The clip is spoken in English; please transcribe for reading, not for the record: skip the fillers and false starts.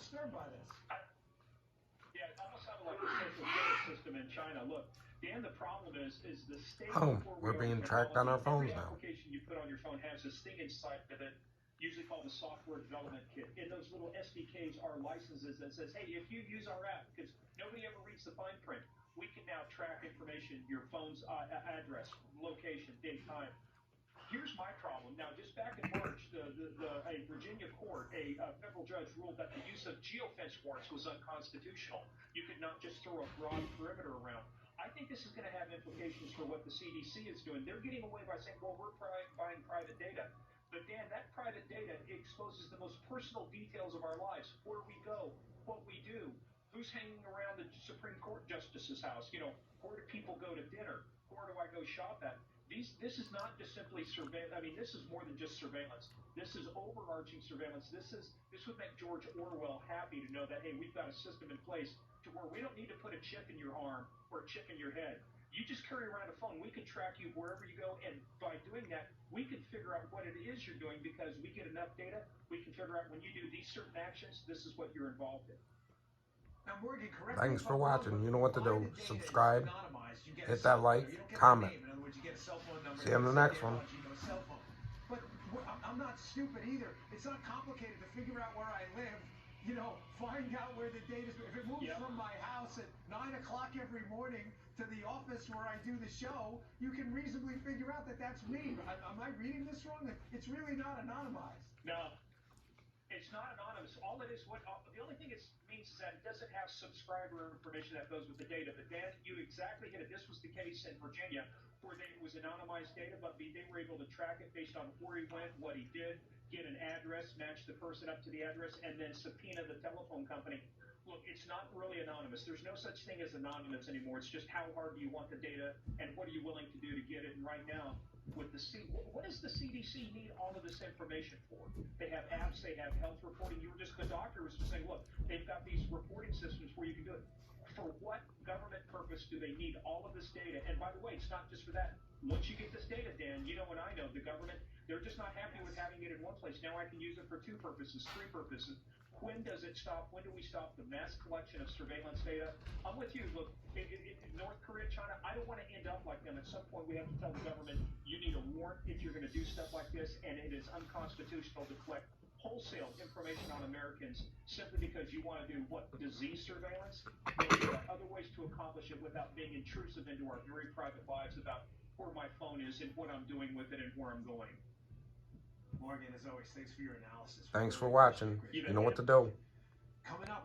disturbed by this. Yeah, it almost sounded like the social credit system in China. Look, Dan, the problem is the state. Oh, we're being tracked on our phones now. Every application you put on your phone has this thing inside of it, usually called the software development kit. In those little SDKs are licenses that says, hey, if you use our app, because nobody ever reads the fine print, we can now track information, your phone's address, location, date, time. Here's my problem. Now, just back in March, a Virginia court, a federal judge ruled that the use of geofence warrants was unconstitutional. You could not just throw a broad perimeter around. I think this is going to have implications for what the CDC is doing. They're getting away by saying, well, we're buying private data. But Dan, that private data exposes the most personal details of our lives, where we go, what we do, who's hanging around the Supreme Court justice's house, where do people go to dinner, where do I go shop at? This is not just simply surveillance. I mean, this is more than just surveillance. This is overarching surveillance. This would make George Orwell happy to know that, hey, we've got a system in place to where we don't need to put a chip in your arm or a chip in your head. You just carry around a phone. We can track you wherever you go, and by doing that, we can figure out what it is you're doing because we get enough data. We can figure out when you do these certain actions, this is what you're involved in. Now, Morgan, Thanks for watching. You know what to do. Subscribe, hit that like, comment. In other words, you get a cell phone number. See you in the next one. Cell phone. But I'm not stupid either. It's not complicated to figure out where I live. Find out where the data is. If it moves from my house at 9 o'clock every morning to the office where I do the show, you can reasonably figure out that that's me. Am I reading this wrong? It's really not anonymized. No, it's not anonymous. All it is, the only thing it means is that it doesn't have subscriber information that goes with the data. But Dan, you exactly hit it. This was the case in Virginia where it was anonymized data, but they were able to track it based on where he went, what he did, get an address, match the person up to the address, and then subpoena the telephone company. Look, it's not really anonymous. There's no such thing as anonymous anymore. It's just how hard do you want the data and what are you willing to do to get it. And right now, with what does the CDC need all of this information for? They have apps, they have health reporting. The doctor was just saying, look, they've got these reporting systems where you can do it. For what government purpose do they need all of this data? And by the way, it's not just for that. Once you get this data, Dan, you know and I know, the government, they're just not happy with having it in one place. Now I can use it for 2 purposes, 3 purposes. When does it stop? When do we stop the mass collection of surveillance data? I'm with you. Look, in North Korea, China, I don't want to end up like them. At some point, we have to tell the government, you need a warrant if you're going to do stuff like this, and it is unconstitutional to collect wholesale information on Americans simply because you want to do disease surveillance. There are other ways to accomplish it without being intrusive into our very private lives about where my phone is and what I'm doing with it and where I'm going. Morgan, as always, thanks for your analysis. Thanks for watching. You know what to do.